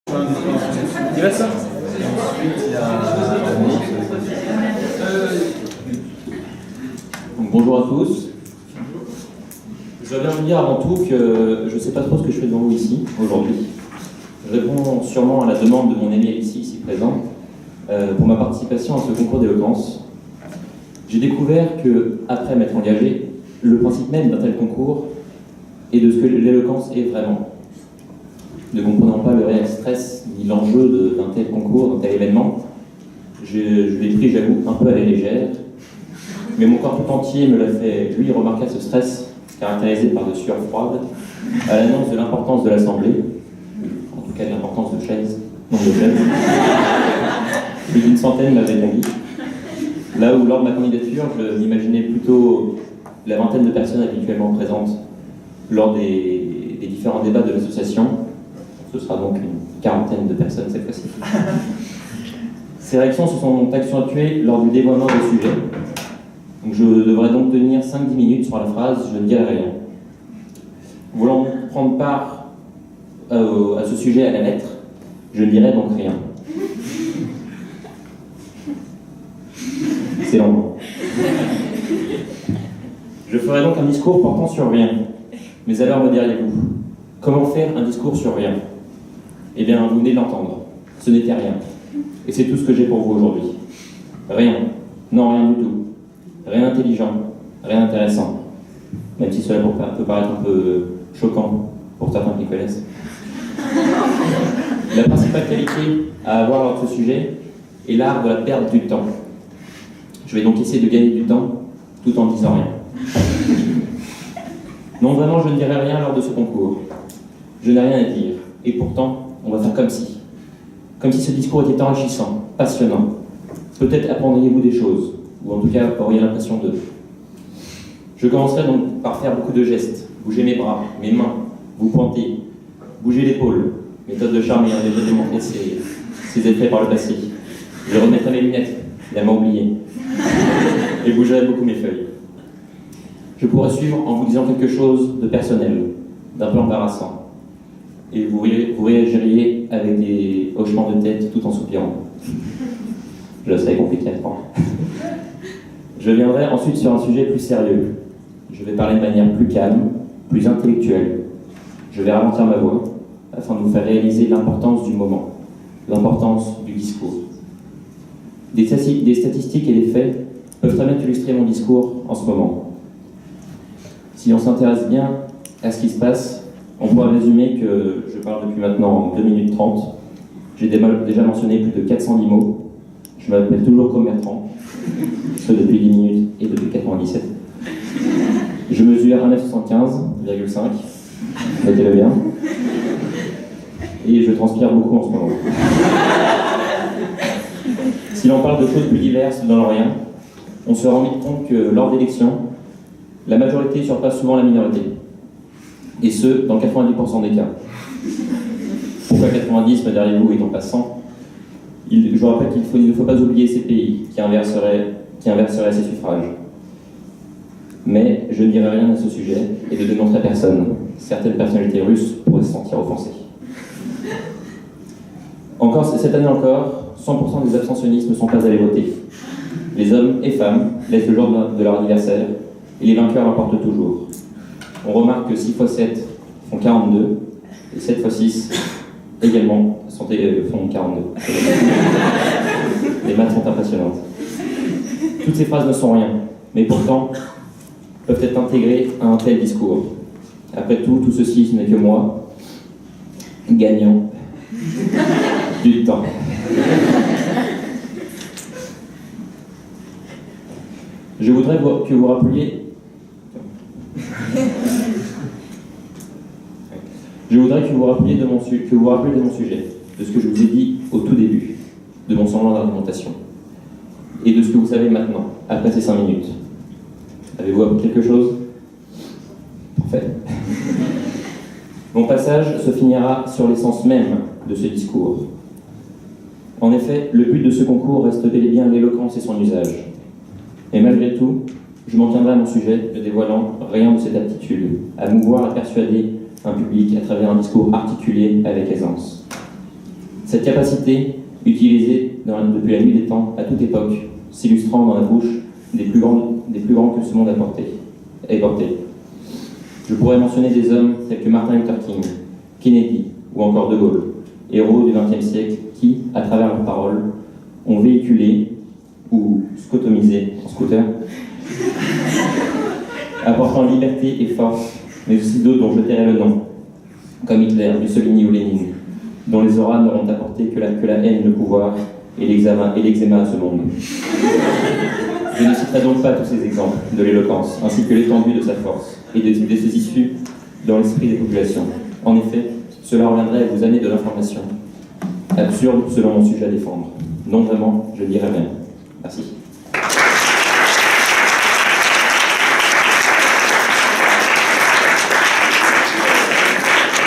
Tu vas ça? Donc, bonjour à tous. Je dois bien vous dire avant tout que je ne sais pas trop ce que je fais devant vous ici, aujourd'hui. Je réponds sûrement à la demande de mon ami Alexis, ici présent, pour ma participation à ce concours d'éloquence. J'ai découvert que, après m'être engagé, le principe même d'un tel concours est de ce que l'éloquence est vraiment. Ne comprenant pas le réel stress ni l'enjeu d'un tel concours, d'un tel événement, je l'ai pris, j'avoue, un peu à la légère, mais mon corps tout entier me l'a fait, lui, remarquer ce stress, caractérisé par de sueurs froides, à l'annonce de l'importance de l'Assemblée, en tout cas de l'importance de chaises, nombre de chaises. Plus d'une centaine m'avaient répondu. Là où, lors de ma candidature, je m'imaginais plutôt la vingtaine de personnes habituellement présentes lors des différents débats de l'association. Ce sera donc une quarantaine de personnes cette fois-ci. Ces réactions se sont accentuées lors du dévoiement des sujets. Donc je devrais donc tenir 5-10 minutes sur la phrase « je ne dirai rien ». Voulant prendre part à ce sujet à la lettre, je ne dirai donc rien. C'est long. Je ferai donc un discours portant sur rien. Mais alors me diriez-vous, comment faire un discours sur rien? Eh bien, vous venez de l'entendre. Ce n'était rien. Et c'est tout ce que j'ai pour vous aujourd'hui. Rien. Non, rien du tout. Rien d'intelligent. Rien d'intéressant. Même si cela peut paraître un peu choquant pour certains qui connaissent. La principale qualité à avoir lors de ce sujet est l'art de la perte du temps. Je vais donc essayer de gagner du temps tout en disant rien. Non, vraiment, je ne dirai rien lors de ce concours. Je n'ai rien à dire. Et pourtant, on va faire comme si. Comme si ce discours était enrichissant, passionnant. Peut-être apprendriez-vous des choses, ou en tout cas auriez l'impression de. Je commencerai donc par faire beaucoup de gestes. Bouger mes bras, mes mains, vous pointer, bouger l'épaule. Méthode de charme ayant déjà démontré ses effets par le passé. Je remettrai mes lunettes, évidemment oublié. Et bougerai beaucoup mes feuilles. Je pourrais suivre en vous disant quelque chose de personnel, d'un peu embarrassant. Et vous réagiriez avec des hochements de tête tout en soupirant. Je le sais, compliqué à prendre. Je viendrai ensuite sur un sujet plus sérieux. Je vais parler de manière plus calme, plus intellectuelle. Je vais ralentir ma voix afin de vous faire réaliser l'importance du moment, l'importance du discours. Des statistiques et des faits peuvent très bien illustrer mon discours en ce moment. Si on s'intéresse bien à ce qui se passe, on pourra résumer que je parle depuis maintenant 2 minutes 30. J'ai déjà mentionné plus de 410 mots. Je m'appelle toujours comme Bertrand, ce depuis 10 minutes et depuis 97. Je mesure 1m75,5, notez-le bien. Et je transpire beaucoup en ce moment. Si l'on parle de choses plus diverses dans le rien, on se rend vite compte que lors d'élections, la majorité surpasse souvent la minorité. Et ce, dans 90% des cas. Pourquoi 90, me diriez-vous, et non pas 100? Je vous rappelle qu'il ne faut pas oublier ces pays qui inverseraient ces suffrages. Mais je ne dirai rien à ce sujet et ne dénoncerai personne. Certaines personnalités russes pourraient se sentir offensées. Cette année encore, 100% des abstentionnistes ne sont pas allés voter. Les hommes et femmes laissent le jour de leur anniversaire et les vainqueurs l'emportent toujours. On remarque que 6 x 7 font 42 et 7 x 6 également font 42. Les maths sont impressionnantes. Toutes ces phrases ne sont rien, mais pourtant peuvent être intégrées à un tel discours. Après tout ceci, ce n'est que moi, gagnant du temps. Je voudrais que vous rappeliez. Je voudrais que vous rappeliez de mon sujet, de ce que je vous ai dit au tout début, de mon semblant d'argumentation, et de ce que vous savez maintenant, après ces 5 minutes. Avez-vous appris quelque chose? Parfait. Mon passage se finira sur l'essence même de ce discours. En effet, le but de ce concours reste bel et bien l'éloquence et son usage. Et malgré tout, je m'en tiendrai à mon sujet, ne dévoilant rien de cette aptitude, à mouvoir et persuader un public à travers un discours articulé avec aisance. Cette capacité, utilisée depuis la nuit des temps, à toute époque, s'illustrant dans la bouche des plus grands que ce monde ait porté. Je pourrais mentionner des hommes tels que Martin Luther King, Kennedy ou encore De Gaulle, héros du XXe siècle qui, à travers leurs paroles, ont véhiculé ou scotomisé en scooter, apportant liberté et force, mais aussi d'autres dont je tairai le nom, comme Hitler, Mussolini ou Lénine, dont les auras n'auront apporté que la haine, le pouvoir et l'eczéma à ce monde. Je ne citerai donc pas tous ces exemples de l'éloquence, ainsi que l'étendue de sa force et de ses issues dans l'esprit des populations. En effet, cela reviendrait à vous amener de l'information, absurde selon mon sujet à défendre. Non vraiment, je ne dirais rien. Merci.